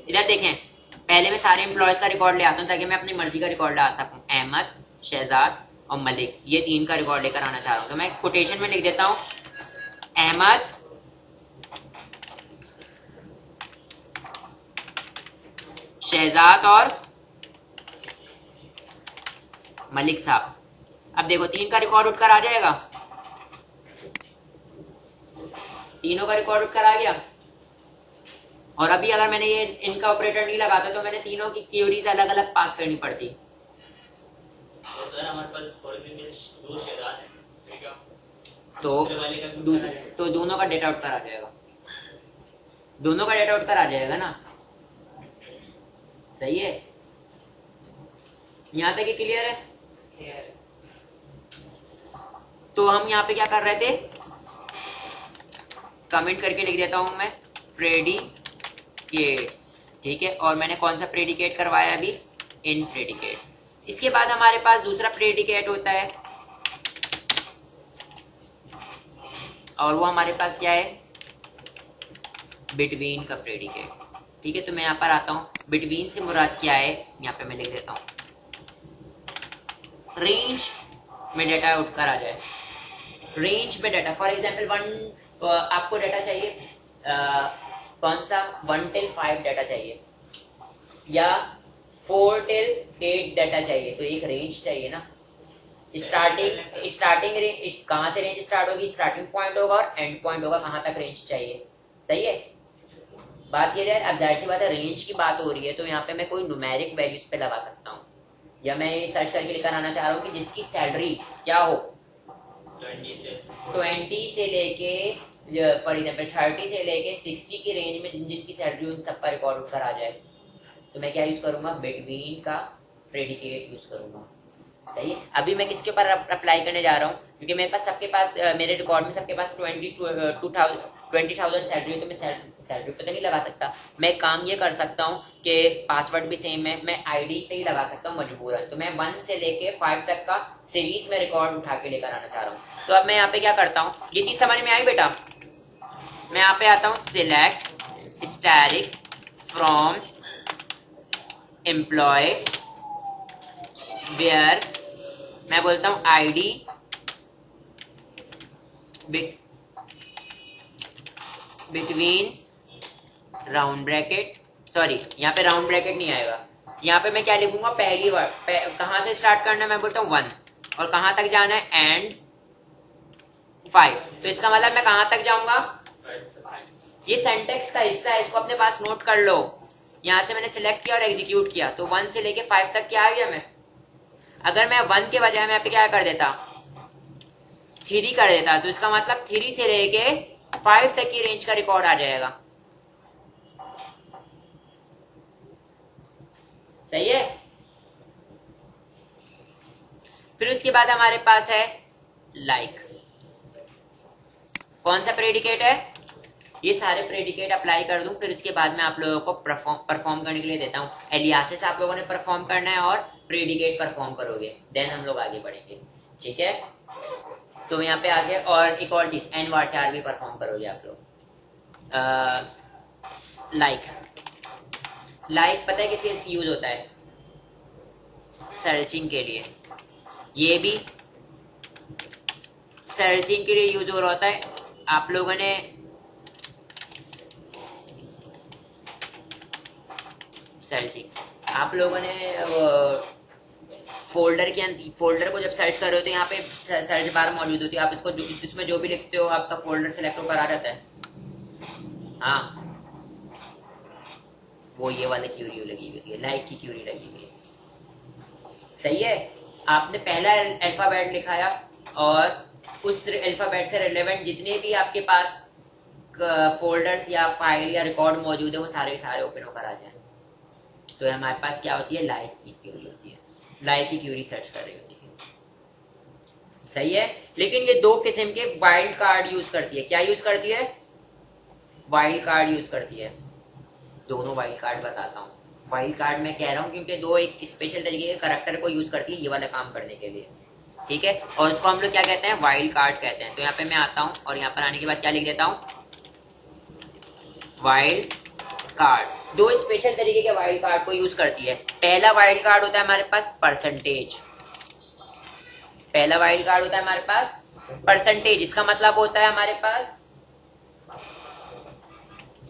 इधर देखें, पहले मैं सारे एम्प्लॉयज का रिकॉर्ड ले आता हूँ ताकि मैं अपनी मर्जी का रिकॉर्ड ला सकूँ। अहमद, शहजाद और मलिक, ये 3 का रिकॉर्ड लेकर आना चाह रहा हूँ। तो मैं कोटेशन में लिख देता हूँ अहमद, शहजाद और मलिक साहब। अब देखो 3 का रिकॉर्ड उठकर आ जाएगा, तीनों का रिकॉर्ड उठकर आ गया। और अभी अगर मैंने ये इनका ऑपरेटर नहीं लगाता तो मैंने तीनों की क्यूरीज अलग अलग पास करनी पड़ती। तो सर हमारे पास फॉर एग्जांपल 2 शहजाद हैं, ठीक है, तो दोनों का डेटा उठकर आ जाएगा, दोनों का डेटा उठकर आ जाएगा ना। सही है, यहां तक क्लियर है? तो हम यहाँ पे क्या कर रहे थे? कमेंट करके लिख देता हूं मैं प्रेडिकेट्स, ठीक है। और मैंने कौन सा प्रेडिकेट करवाया अभी? इन प्रेडिकेट। इसके बाद हमारे पास दूसरा प्रेडिकेट होता है, और वो हमारे पास क्या है? बिटवीन का प्रेडिकेट। ठीक है, तो मैं यहाँ पर आता हूँ, बिटवीन से मुराद क्या है? यहाँ पे मैं लिख देता हूँ रेंज में डेटा उठकर आ जाए। रेंज में डेटा, फॉर एग्जाम्पल आपको डेटा चाहिए कौन सा? 1 till 5 डेटा चाहिए या 4 till 8 डेटा चाहिए, तो एक रेंज चाहिए ना। स्टार्टिंग रेंज कहाँ से रेंज स्टार्ट होगी? स्टार्टिंग पॉइंट होगा और एंड पॉइंट होगा, कहाँ तक रेंज चाहिए। सही है, बात ये है। अब जाहिर सी बात है, रेंज की बात हो रही है तो यहाँ पे मैं कोई न्यूमेरिक वैल्यूज पे लगा सकता हूँ, या मैं ये सर्च करके लेकर आना चाह रहा हूँ कि जिसकी सैलरी क्या हो 20 से लेके फॉर एग्जाम्पल 30 से लेके 60 की रेंज में जिनकी सैलरी उन सब का रिकॉर्ड उठकर आ जाए। तो मैं क्या यूज करूंगा? बिटवीन का प्रेडिकेट यूज करूंगा। सही है, अभी मैं किसके ऊपर अप्लाई करने जा रहा हूँ? क्योंकि मेरे पास सबके पास मेरे रिकॉर्ड में सबके पास 20,000 सैलरी है, तो मैं सैलरी पे तो नहीं लगा सकता। मैं काम ये कर सकता हूँ कि पासवर्ड भी सेम है, मैं आईडी पे ही लगा सकता हूँ मजबूरन। तो मैं 1 से लेके 5 तक का सीरीज में रिकॉर्ड उठा के लेकर आना चाह रहा हूँ। तो अब मैं यहाँ पे क्या करता हूँ? ये चीज समझ में आई बेटा? मैं यहाँ पे आता हूँ select static from employ where, मैं बोलता हूं ID between round bracket, sorry यहाँ पे राउंड ब्रैकेट नहीं आएगा। यहाँ पे मैं क्या लिखूंगा? पहली बार कहां से स्टार्ट करना है? मैं बोलता हूँ 1, और कहां तक जाना है? एंड 5। तो इसका मतलब मैं कहां तक जाऊंगा? ये सेंटेक्स का हिस्सा है, इसको अपने पास नोट कर लो। यहां से मैंने सिलेक्ट किया और एग्जीक्यूट किया, तो 1 से लेके 5 तक क्या आ गया मैं? अगर मैं 1 के बजाय मैं यहाँ पे क्या कर देता? 3 कर देता, तो इसका मतलब 3 से लेके 5 तक की रेंज का रिकॉर्ड आ जाएगा। सही है। फिर उसके बाद हमारे पास है लाइक। कौन सा प्रेडिकेट है? ये सारे प्रेडिकेट अप्लाई कर दूं, फिर उसके बाद मैं आप लोगों को परफॉर्म करने के लिए देता हूँ। एलियासिस आप लोगों ने परफॉर्म करना है और प्रेडिकेट परफॉर्म करोगे, देन हम लोग आगे बढ़ेंगे। ठीक है, तो यहाँ पे आगे और एक और चीज n_var भी परफॉर्म करोगे आप लोग। लाइक पता है किस लिए यूज होता है? सर्चिंग के लिए। ये भी सर्चिंग के लिए यूज हो रहा होता है। आप लोगों ने सर्चिंग, आप लोगों ने फोल्डर को जब सर्च कर रहे हो तो यहाँ पे सर्च बार मौजूद होती है, आप इसको इसमें जो भी लिखते हो आपका फोल्डर सेलेक्ट होकर आ जाता है। हाँ, वो ये वाली क्यूरी लगी हुई है, लाइक की क्यूरी लगी हुई है। सही है, आपने पहला अल्फाबेट लिखाया और उस अल्फाबेट से रिलेवेंट जितने भी आपके पास फोल्डर्स या फाइल या रिकॉर्ड मौजूद है वो सारे सारे ओपन होकर आ जाए। तो हमारे पास क्या होती है, लाइक की क्यूरी होती है, लाइक की क्यूरी सर्च कर रही होती है। सही है, लेकिन ये दो किस्म के वाइल्ड कार्ड यूज करती है। क्या यूज करती है? वाइल्ड कार्ड यूज करती है। दोनों वाइल्ड कार्ड बताता हूँ। वाइल्ड कार्ड मैं कह रहा हूँ क्योंकि दो एक स्पेशल तरीके के करैक्टर को यूज करती है ये वाला काम करने के लिए, ठीक है। और उसको हम लोग क्या कहते हैं, वाइल्ड कार्ड कहते हैं। तो यहाँ पे मैं आता हूँ और यहाँ पर आने के बाद क्या लिख देता हूँ, वाइल्ड कार्ड। दो स्पेशल तरीके के वाइल्ड कार्ड को यूज करती है। पहला वाइल्ड कार्ड होता है हमारे पास परसेंटेज। पहला वाइल्ड कार्ड होता है हमारे पास परसेंटेज। इसका मतलब होता है हमारे पास,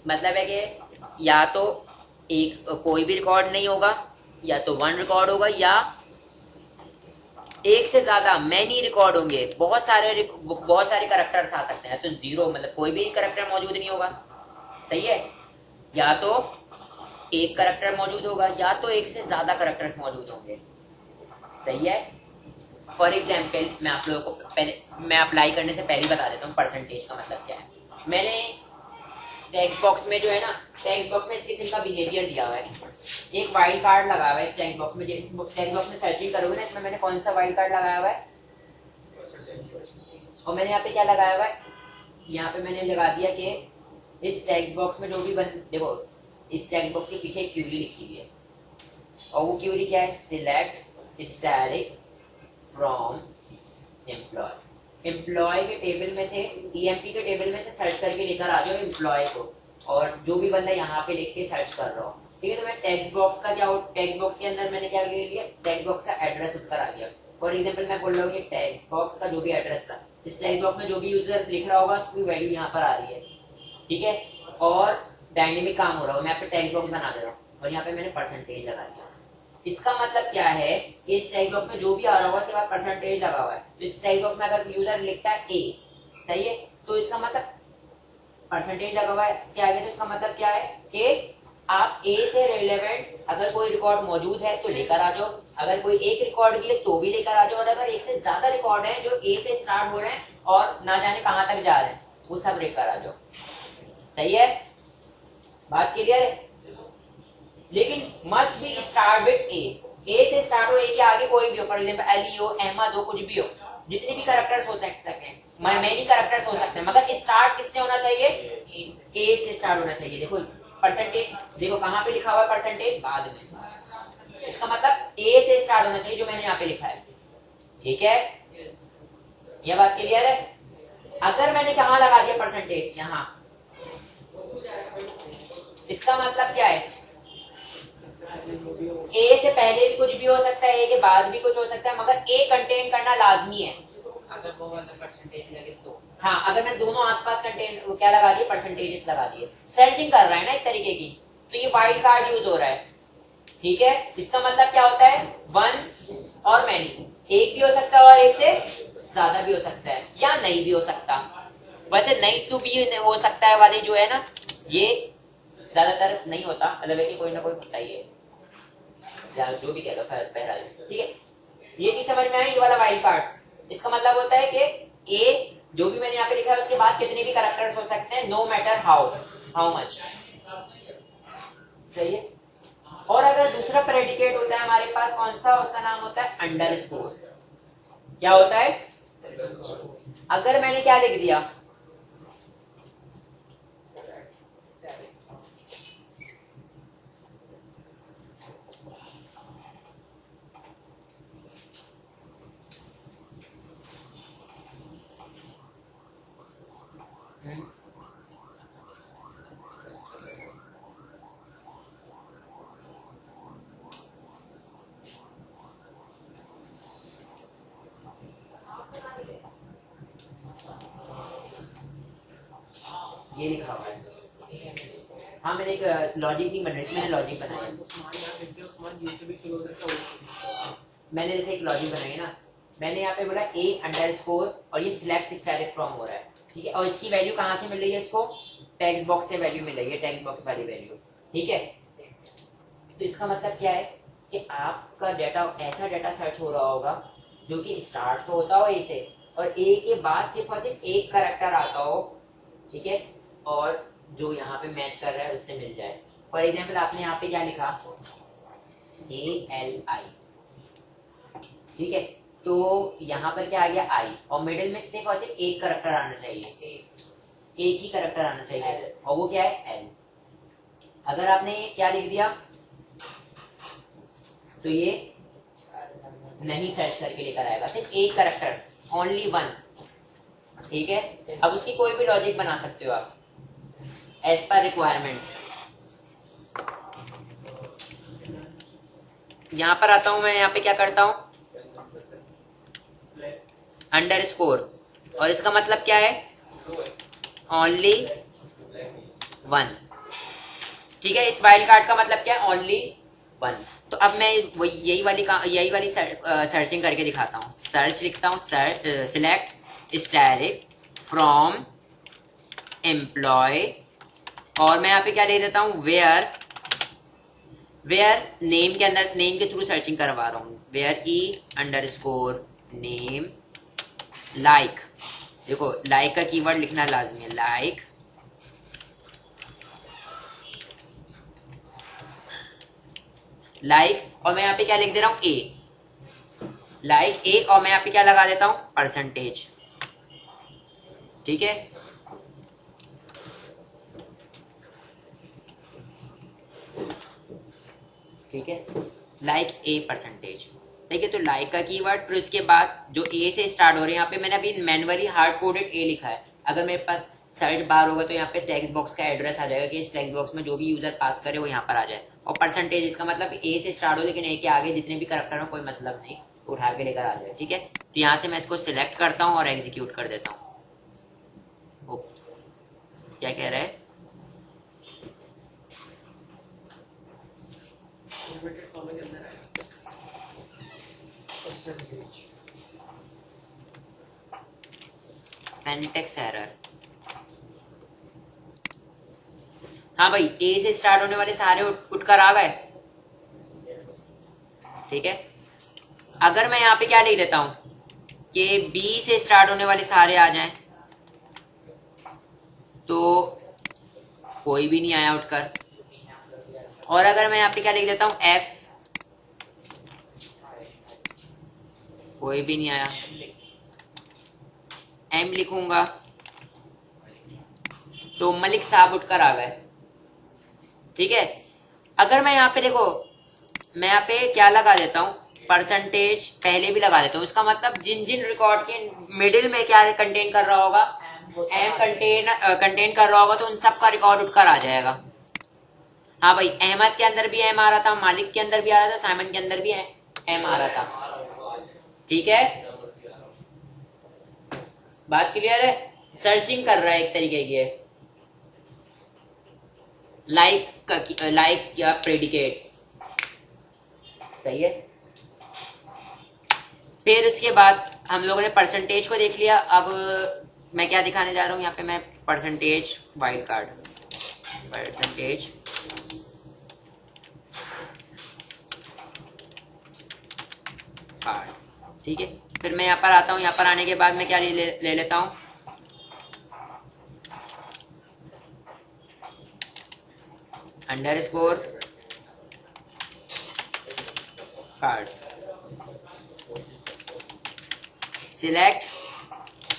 मतलब है कि या तो एक कोई भी रिकॉर्ड नहीं होगा, या तो 1 रिकॉर्ड होगा, या एक से ज्यादा मैनी रिकॉर्ड होंगे। बहुत सारे करैक्टर्स आ सकते हैं। तो 0 मतलब कोई भी करैक्टर मौजूद नहीं होगा। सही है, या तो एक करैक्टर मौजूद होगा या तो एक से ज्यादा करैक्टर्स मौजूद होंगे। सही है। फॉर एग्जाम्पल मैं आप लोगों को मैं अप्लाई करने से पहले बता देता हूँ परसेंटेज का मतलब क्या है। मैंने टेक्स्ट बॉक्स में जो है ना, टेक्स्ट बॉक्स में इस किस्म का बिहेवियर दिया हुआ है। एक वाइल्ड कार्ड लगा हुआ है इस टेक्स्ट बॉक्स में। इस टेक्स्ट बॉक्स में सर्चिंग करोगे ना, इसमें मैंने कौन सा वाइल्ड कार्ड लगाया हुआ है, और मैंने यहाँ पे क्या लगाया हुआ है, यहाँ पे मैंने लगा दिया कि इस टेक्स्ट बॉक्स में जो भी देखो, इस टेक्स्ट बॉक्स के पीछे एक क्यूरी लिखी हुई है, और वो क्यूरी क्या है, select static from employee. Employee के टेबल में से, ईएमपी के टेबल में से सर्च करके लेकर आ जाओ एम्प्लॉय को, और जो भी बंदा यहाँ पे लिख के सर्च कर रहा हो, ठीक है। तो मैं टेक्स्ट बॉक्स का क्या, टेक्स्ट बॉक्स के अंदर मैंने क्या ले लिया, टेक्स्ट बॉक्स का एड्रेस उठकर आ गया। फॉर एग्जाम्पल मैं बोल रहा हूँ कि टेक्स्ट बॉक्स का जो भी एड्रेस था, इस टेक्स्ट बॉक्स में जो भी यूजर लिख रहा होगा उसकी वैल्यू यहाँ पर आ रही है, ठीक है। और डायनेमिक काम हो रहा है, मैं यहाँ पे टेक्स्ट बॉक्स बना दे रहा हूँ और यहाँ पे मैंने परसेंटेज लगा दिया। इसका मतलब क्या है कि इस टेक्स्ट बॉक्स में जो भी आ रहा होगा उसके बाद परसेंटेज लगा हुआ है। तो इस टेक्स्ट बॉक्स में अगर यूजर लिखता है ए, सही है, तो इसका मतलब परसेंटेज लगा हुआ है इसके आगे। तो इसका मतलब क्या है कि आप ए से रिलेवेंट अगर कोई रिकॉर्ड मौजूद है तो लेकर आ जाओ, अगर कोई एक रिकॉर्ड भी है तो भी लेकर आ जाओ, और अगर एक से ज्यादा रिकॉर्ड है जो ए से स्टार्ट हो रहे हैं और ना जाने कहां तक जा रहे हैं वो सब लेकर आ जाओ। सही है, बात क्लियर है। लेकिन मस्ट बी स्टार्ट विद ए से स्टार्ट हो, ए के आगे कोई भी हो, फॉर एग्जांपल अली हो, अहमद हो, कुछ भी हो, जितने भी कैरेक्टर्स होते हैं, मैनी कैरेक्टर्स हो सकते हैं, मगर स्टार्ट किससे होना चाहिए, ए से स्टार्ट होना चाहिए। देखो परसेंटेज, देखो कहां पे लिखा हुआ है परसेंटेज, बाद में। इसका मतलब ए से स्टार्ट होना चाहिए जो मैंने यहाँ पे लिखा है, ठीक है। यह बात क्लियर है। अगर मैंने कहां लगा दिया परसेंटेज, यहाँ, इसका मतलब क्या है, ए से पहले भी कुछ भी हो सकता है, ए के बाद भी कुछ हो सकता है, मगर ए कंटेन करना लाजमी है। अगर वो वाला परसेंटेज लगे तो, हाँ, अगर मैं दोनों आसपास कंटेन क्या लगा दिए, परसेंटेजेस लगा दिए, सर्चिंग कर रहा है ना एक तरीके की, तो ये वाइल्ड कार्ड यूज हो रहा है, ठीक है। इसका मतलब क्या होता है, 1 और मैनी, एक भी हो सकता है और एक से ज्यादा भी हो सकता है, या नहीं भी हो सकता। वैसे नहीं टू भी हो सकता है वाले जो है ना, ये ज्यादातर नहीं होता, मतलब है कि कोई ना कोई होता ही है, जो भी कहता है बहरहाल, ठीक है। ये चीज समझ में आई, ये वाला वाइल्ड कार्ड। इसका मतलब होता है कि ए जो भी मैंने यहाँ पे लिखा है उसके बाद कितने भी कैरेक्टर्स हो सकते हैं, नो मैटर हाउ मच। सही है। और अगर दूसरा प्रेडिकेट होता है हमारे पास, कौन सा, उसका नाम होता है अंडरस्कोर। क्या होता है, अगर मैंने क्या लिख दिया, ये लिखा हुआ है, हाँ मैंने एक लॉजिक नहीं बना, इसमें लॉजिक बनाया है। मैंने जैसे एक लॉजिक बनाई है ना, मैंने यहाँ पे बोला A_, और ये सिलेक्ट स्टैटिक फ्रॉम हो रहा है, ठीक है, और इसकी वैल्यू कहाँ से मिल रही है, इसको टेक्स्ट बॉक्स से वैल्यू मिल रही है, टेक्स्ट बॉक्स वाली वैल्यू, ठीक है। तो इसका मतलब क्या है कि आपका डाटा, ऐसा डाटा सर्च हो रहा होगा जो कि स्टार्ट तो होता हो ए से, और ए के बाद सिर्फ और सिर्फ एक कैरेक्टर आता हो, ठीक है, और जो यहाँ पे मैच कर रहा है उससे मिल जाए। फॉर एग्जाम्पल आपने यहाँ पे क्या लिखा, ALI, ठीक है, तो यहाँ पर क्या आ गया I, और मिडिल में सिर्फ और सिर्फ एक कैरेक्टर आना चाहिए, एक ही कैरेक्टर आना चाहिए, और वो क्या है, L। अगर आपने क्या लिख दिया तो ये नहीं सर्च करके लेकर आएगा, सिर्फ एक कैरेक्टर, ओनली वन, ठीक है। अब उसकी कोई भी लॉजिक बना सकते हो आप एज पर रिक्वायरमेंट। यहां पर आता हूं मैं, यहाँ पे क्या करता हूं, अंडरस्कोर, और इसका मतलब क्या है, ओनली वन, ठीक है। इस वाइल्ड कार्ड का मतलब क्या है, ओनली वन। तो अब मैं यही वाली सर्चिंग करके दिखाता हूँ। सर्च लिखता हूँ, सिलेक्ट स्टैटिक फ्रॉम एम्प्लॉय, और मैं यहाँ पे क्या दे देता हूँ, वेयर नेम के अंदर, नेम के थ्रू सर्चिंग करवा रहा हूँ, वेयर E_name, लाइक, देखो लाइक का कीवर्ड लिखना लाजमी है, लाइक, और मैं यहाँ पे क्या लिख दे रहा हूँ, लाइक A, और मैं यहाँ पे क्या लगा देता हूँ, परसेंटेज, ठीक है। ठीक है, लाइक A%, ठीक है। तो लाइक का कीवर्ड, फिर उसके बाद जो A से स्टार्ट हो रहे हैं, यहाँ पे मैंने अभी मैन्युअली हार्ड कोडेड A लिखा है। अगर मेरे पास सर्च बार होगा तो यहाँ पे टेक्स्ट बॉक्स का एड्रेस आ जाएगा कि इस टेक्स्ट बॉक्स में जो भी यूजर पास करे वो यहाँ पर आ जाए, और परसेंटेज, इसका मतलब A से स्टार्ट हो लेकिन A के आगे जितने भी कैरेक्टर हो कोई मतलब नहीं, उठा के लेकर आ जाए, ठीक है। तो यहाँ से मैं इसको सिलेक्ट करता हूँ और एग्जीक्यूट कर देता हूँ। ओप्स, क्या कह रहा है, सिंटैक्स एरर। हाँ भाई, ए से स्टार्ट होने वाले सारे उठकर आ गए, ठीक है। अगर मैं यहाँ पे क्या लिख देता हूं कि बी से स्टार्ट होने वाले सारे आ जाएं, तो कोई भी नहीं आया उठकर। और अगर मैं यहाँ पे क्या लिख देता हूं, एफ, कोई भी नहीं आया। एम लिखूंगा तो मलिक साहब उठकर आ गए, ठीक है। अगर मैं यहाँ पे देखो, मैं यहाँ पे क्या लगा देता हूँ, परसेंटेज पहले भी लगा देता हूँ, इसका मतलब जिन जिन रिकॉर्ड के मिडिल में क्या कंटेन कर रहा होगा, एम कंटेन कर रहा होगा, तो उन सब का रिकॉर्ड उठकर आ जाएगा। हाँ भाई, अहमद के अंदर भी एम आ रहा था, मालिक के अंदर भी आ रहा था, साइमन के अंदर भी एम आ रहा था, ठीक है। बात क्लियर है, सर्चिंग कर रहा है एक तरीके की, लाइक या प्रेडिकेट, सही है। फिर उसके बाद हम लोगों ने परसेंटेज को देख लिया। अब मैं क्या दिखाने जा रहा हूं यहाँ पे, मैं percentage wild card, percentage card, ठीक है। फिर मैं यहाँ पर आता हूँ, यहाँ पर आने के बाद मैं क्या ले लेता हूँ, underscore card, select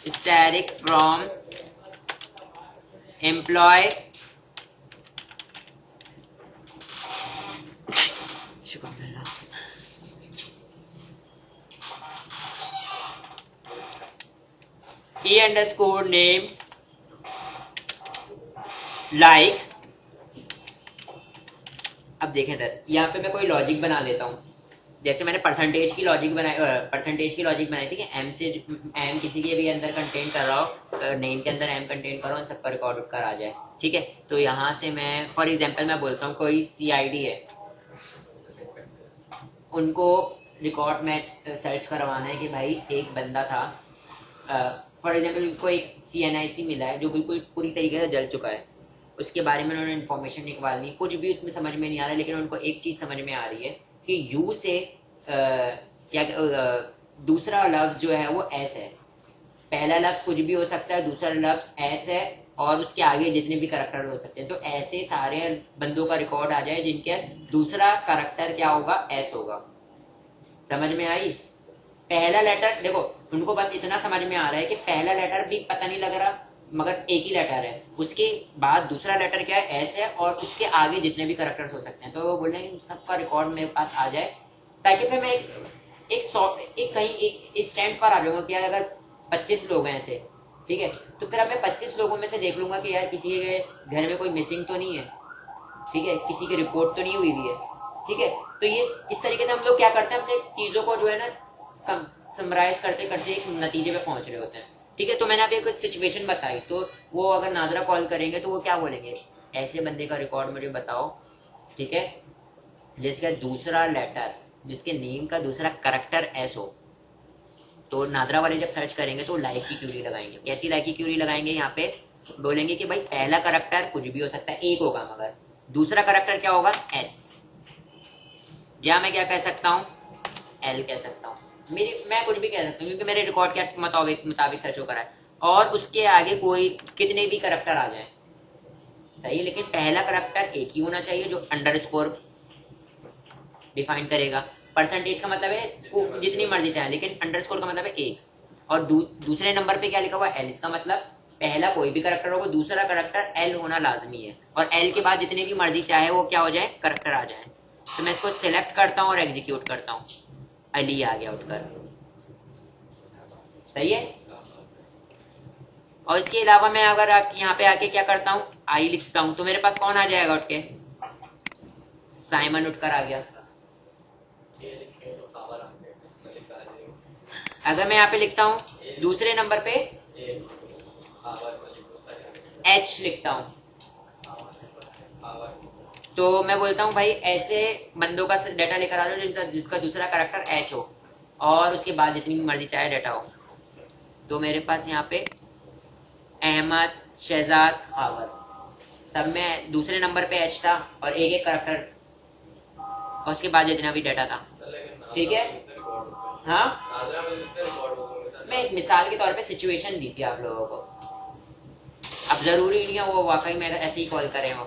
static from employ, E_name, like. अब देखें सर, यहाँ पे मैं कोई लॉजिक बना लेता हूँ, जैसे मैंने परसेंटेज की लॉजिक बनाई थी कि एम किसी के भी अंदर कंटेन कर रहा हो, नेम के अंदर एम कंटेन करो, उन सबका रिकॉर्ड उठकर आ जाए, ठीक है। तो यहाँ से मैं फॉर एग्जांपल मैं बोलता हूँ कोई CID है, उनको रिकॉर्ड में सर्च करवाना है कि भाई एक बंदा था, फॉर एग्जाम्पल कोई CNIC मिला है जो बिल्कुल पूरी तरीके से जल चुका है, उसके बारे में उन्होंने इन्फॉर्मेशन निकालनी, कुछ भी उसमें समझ में नहीं आ रहा, लेकिन उनको एक चीज़ समझ में आ रही है कि यू से दूसरा लफ्ज़ जो है वो एस है। पहला लफ्ज़ कुछ भी हो सकता है, दूसरा लफ्ज़ एस है, और उसके आगे जितने भी करैक्टर हो सकते हैं। तो ऐसे सारे बंदों का रिकॉर्ड आ जाए जिनके दूसरा करैक्टर क्या होगा, एस होगा। समझ में आई? पहला लेटर देखो, उनको बस इतना समझ में आ रहा है कि पहला लेटर भी पता नहीं लग रहा, मगर एक ही लेटर है, उसके बाद दूसरा लेटर क्या है, एस है, और उसके आगे जितने भी करैक्टर्स हो सकते हैं। तो वो बोल रहे हैं सबका रिकॉर्ड मेरे पास आ जाए, ताकि फिर मैं एक स्टैंड पर आ जाऊंगा कि यार अगर 25 लोग हैं ऐसे, ठीक है, तो फिर अब मैं 25 लोगों में से देख लूंगा कि यार किसी के घर में कोई मिसिंग तो नहीं है, ठीक है, किसी की रिपोर्ट तो नहीं हुई है, ठीक है। तो ये इस तरीके से हम लोग क्या करते हैं, अपने चीज़ों को जो है ना समराइज करते करते एक नतीजे पे पहुंच रहे होते हैं, ठीक है। तो मैंने अभी कुछ सिचुएशन बताई, तो वो अगर नादरा कॉल करेंगे तो वो क्या बोलेंगे, ऐसे बंदे का रिकॉर्ड मुझे बताओ, ठीक है, जिसका दूसरा लेटर, जिसके नेम का दूसरा करैक्टर एस हो। तो नादरा वाले जब सर्च करेंगे तो लाइक की क्यूरी लगाएंगे। कैसी लाइक की क्यूरी लगाएंगे, यहाँ पे बोलेंगे कि भाई पहला करैक्टर कुछ भी हो सकता है, एक होगा, मगर दूसरा करैक्टर क्या होगा, एस, या मैं क्या कह सकता हूँ, एल कह सकता हूँ, मैं कुछ भी कह सकता हूँ, क्योंकि मेरे रिकॉर्ड के मुताबिक सर्च हो करा है, और उसके आगे कोई कितने भी करैक्टर आ जाए, सही, लेकिन पहला करैक्टर एक ही होना चाहिए जो अंडरस्कोर डिफाइन करेगा। परसेंटेज का मतलब है जितनी मर्जी चाहे, लेकिन अंडरस्कोर का मतलब है एक, और दूसरे नंबर पे क्या लिखा हुआ है, एल। इसका मतलब पहला कोई भी करैक्टर होगा, दूसरा करैक्टर एल होना लाजमी है, और एल के बाद जितने भी मर्जी चाहे वो क्या हो जाए, करैक्टर आ जाए। तो मैं इसको सिलेक्ट करता हूँ और एग्जीक्यूट करता हूँ, अली आ गया उठकर, सही है। और इसके अलावा मैं अगर यहाँ पे आके क्या करता हूँ, आई लिखता हूँ, तो मेरे पास कौन आ जाएगा उठ के, साइमन उठकर आ गया। अगर मैं यहाँ पे लिखता हूँ दूसरे नंबर पे एच लिखता हूँ, तो मैं बोलता हूँ भाई ऐसे बंदों का डाटा लेकर आ जाओ जिसका दूसरा करैक्टर एच हो, और उसके बाद जितनी भी मर्जी चाहे डाटा हो। तो मेरे पास यहाँ पे अहमद, शहजाद, खावर, सब में दूसरे नंबर पे एच था, और एक एक करैक्टर, और उसके बाद जितना भी डाटा था, ठीक है। हाँ, मैं एक मिसाल के तौर पे सिचुएशन दी थी आप लोगों को, अब जरूरी नहीं है वो वाकई में ऐसे ही कॉल करें हो।